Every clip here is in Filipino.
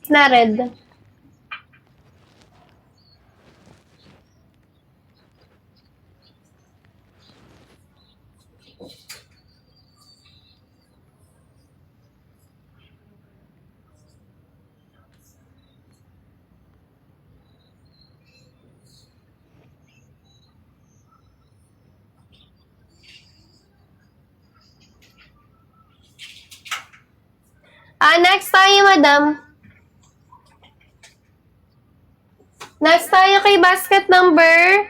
na red. Next tayo, madam. Next tayo kay basket number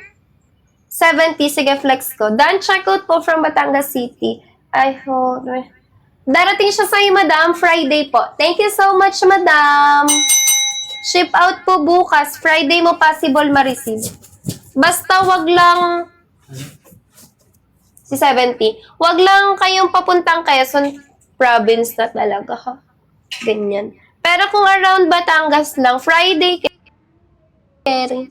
70. Sige, flex ko. Done checkout po from Batangas City. I hope. Darating siya sa'yo, madam. Friday po. Thank you so much, madam. Ship out po bukas. Friday mo possible ma-receive. Basta wag lang si 70. Wag lang kayong papuntang Quezon province na talaga, ha? Ganyan. Pero kung around Batangas lang, Friday carry.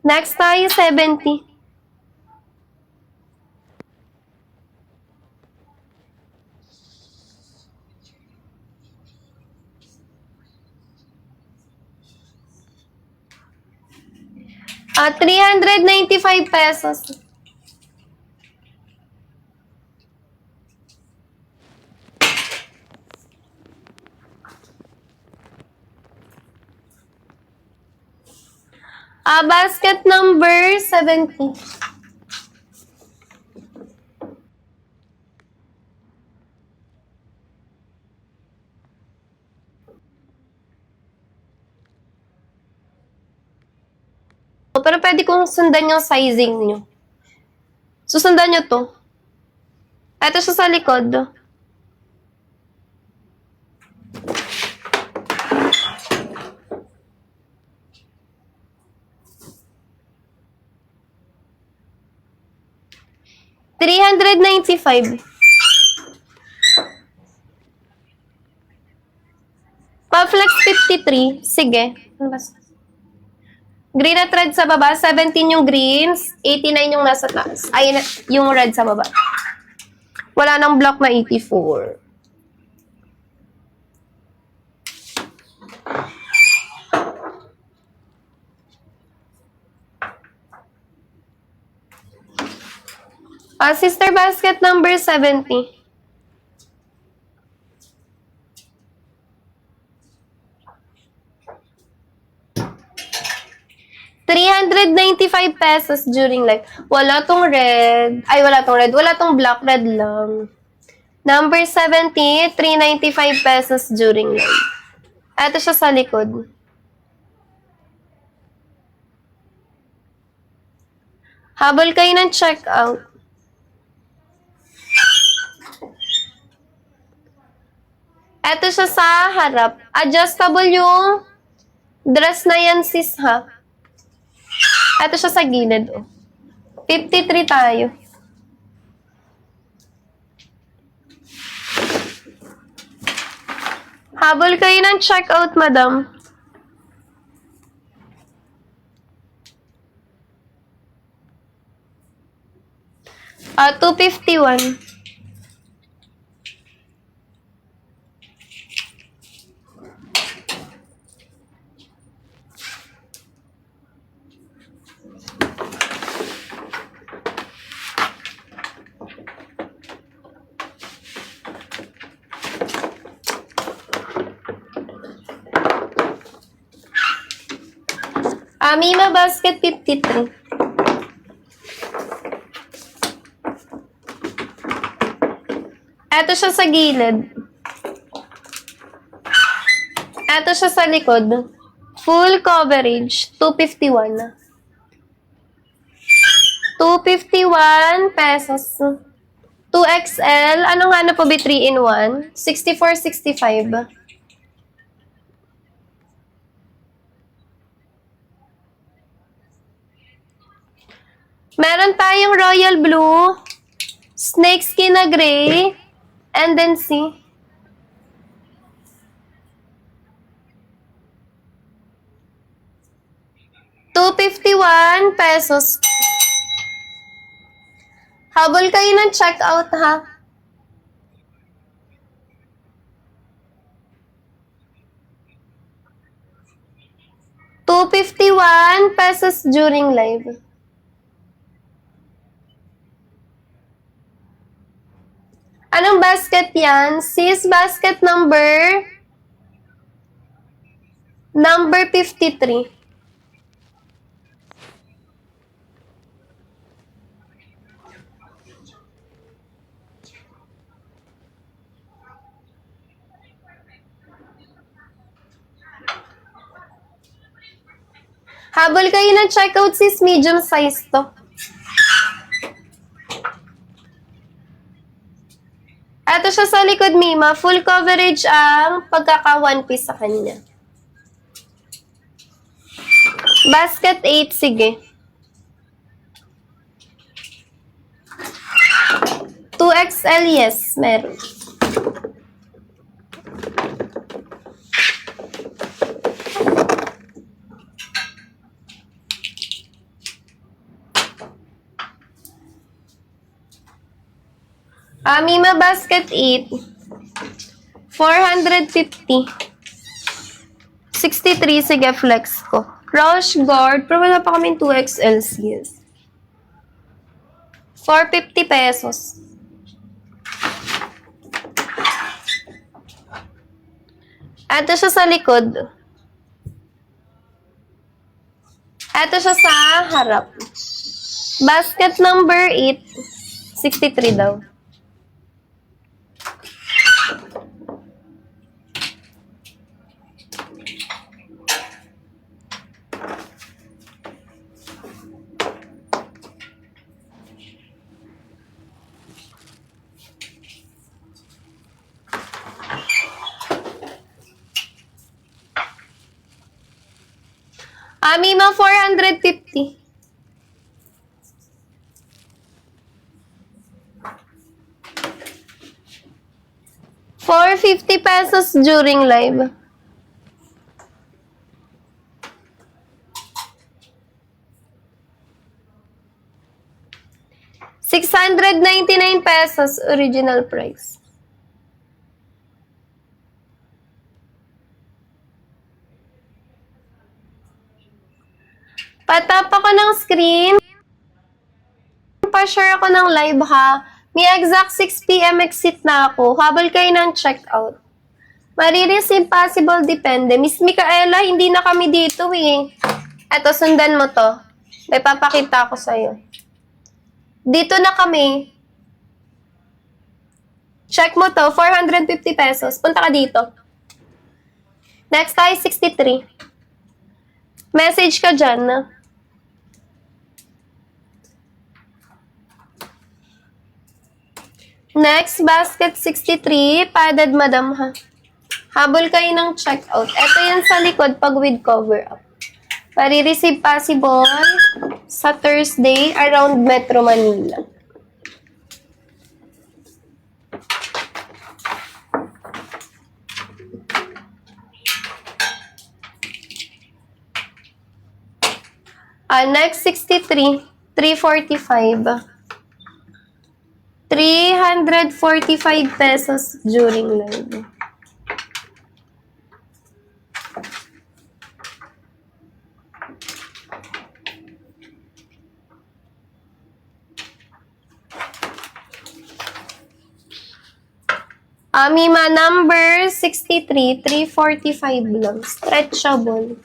Next tayo, 70. At 395 pesos. Basket number 70. Pero pwede kong sundan yung sizing nyo. Susundan nyo to. Ito siya sa likod. $395. Pa-flex 53. Sige. Green at red sa baba. 17 yung greens. 89 yung nasa taas. Ay, yung red sa baba. Wala nang block na 84. Sister basket number 70. $395 during live. Wala tong red. Ay, wala tong red. Wala tong black. Red lang. Number 70, $395 during live. Ito siya sa likod. Habol kayo ng checkout. Ito siya sa harap. Adjustable yung dress na yan, sis, ha? Ito siya sa gilid, oh. 53 tayo. Habol kayo ng checkout, madam. $251. Mima basket 53. Ito siya sa gilid. Ito siya sa likod. Full coverage, $251. $251. 2XL. Ano nga na po ba 3-in-1? 64.65. Meron tayong royal blue, snakeskin na gray, and then see. $251. Habol kayo ng checkout, ha? ₱251 during live. Anong basket yan? Sis, basket number 53. Habol kayo ng checkout, sis. Medium size to. Ito siya sa likod, Mima. Full coverage ang pagkaka-one piece sa kanya. Basket 8, sige. 2XL, yes. Meron. Mima basket 8. 450. 63, sige, flex ko. Rush guard, pero wala pa kaming 2XL CS. 450 pesos. Ito siya sa likod. Ito siya sa harap. Basket number 8. 63 daw. Mima, 450. ₱450 during live. ₱699 original price. Patap ako ng screen. Pa-share ako ng live, ha. May exact 6 PM exit na ako. Habol kayo ng checkout. Marireceive possible depende. Miss Micaela, hindi na kami dito eh. Eto, sundan mo to. May papakita ko sa'yo. Dito na kami. Check mo to, ₱450. Punta ka dito. Next tayo, 63. Message ka dyan, na. Next, basket 63, padded madam, ha. Habol kayo ng checkout. Ito yan sa likod pag with cover up. Pari-receive possible sa Thursday around Metro Manila. Next, 63, 345. ₱345 during live. Mima number 63, 345 lang. Stretchable.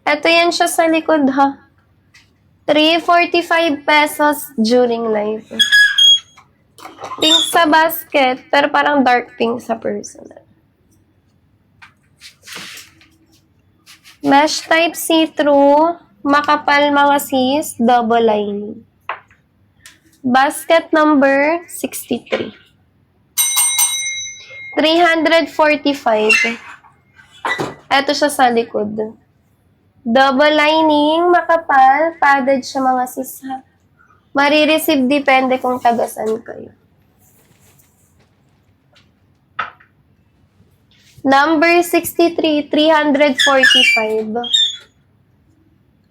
Ito yan siya sa likod, ha. ₱345 during live. Pink sa basket, pero parang dark pink sa personal. Mesh type see-through, makapal mga sis, double lining. Basket number 63. 345. Ito siya sa likod. Double lining, makapal, padded siya mga sis, ha. Marireceive depende kung tagasan kayo. Number 63, 345.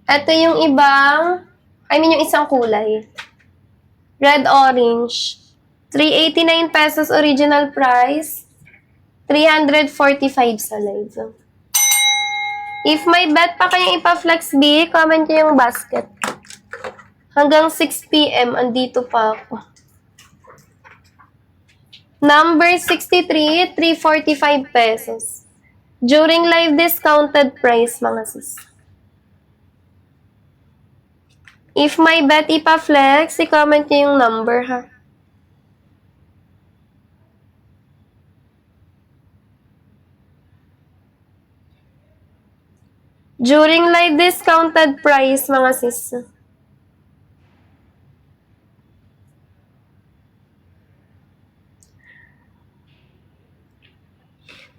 Ito yung yung isang kulay. Red-orange. ₱389 original price. 345 sa live. If may bet pa kayong ipa-flex B, comment nyo yung basket. Hanggang 6 p.m. andito pa ako. Number 63, 345 pesos. During live discounted price, mga sis. If may bet ipa-flex, i-comment nyo yung number, ha? During live discounted price, mga sis.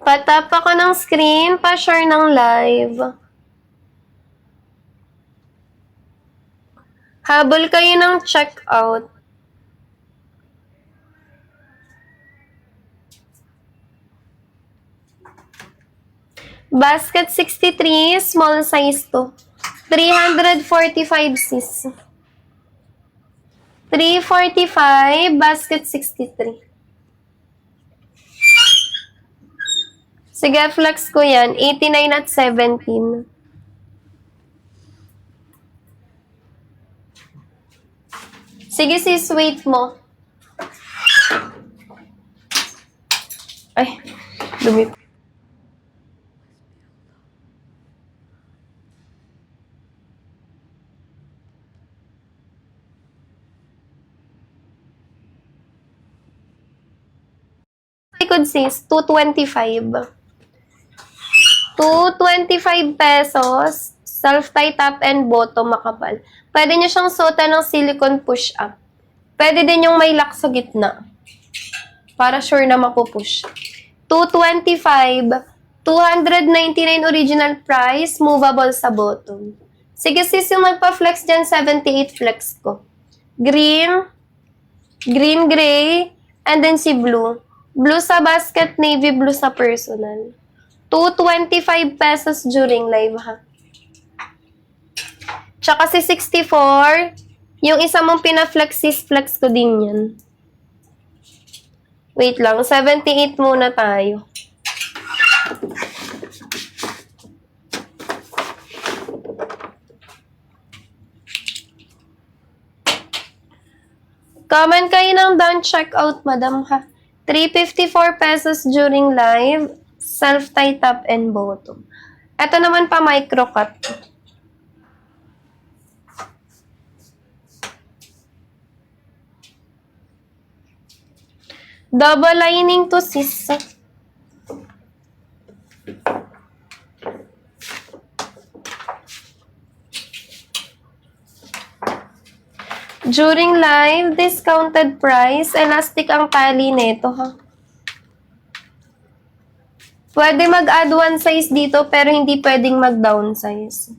Patap ako ng screen, pa-share ng live. Habol kayo ng checkout. Basket 63, small size to. 345 sis. 345, basket 63. Sige, flex ko yan. 89 at 17. Sige sis, wait mo. Ay, dumi. Likod sis, 225. 225 pesos, self-tie top and bottom makapal. Pwede nyo siyang suotan ng silicone push-up. Pwede din yung may lock sa gitna. Para sure na mapupush. 225, 299 original price, movable sa bottom. Sige sis, yung magpa-flex dyan, 78 flex ko. Green, gray, and then si blue. Blue sa basket, navy blue sa personal. 225 pesos during live, ha? Tsaka si 64, yung isa mong pina-flex, flex ko din yan. Wait lang, 78 muna tayo. Comment kayo ng down checkout, madam, ha? 354 pesos during live. Self-tie top and bottom. Ito naman pa micro cut. Double lining to sis. During live, discounted price, elastic ang tali nito, ha? Pwede mag-add one size dito, pero hindi pwedeng mag-downsize.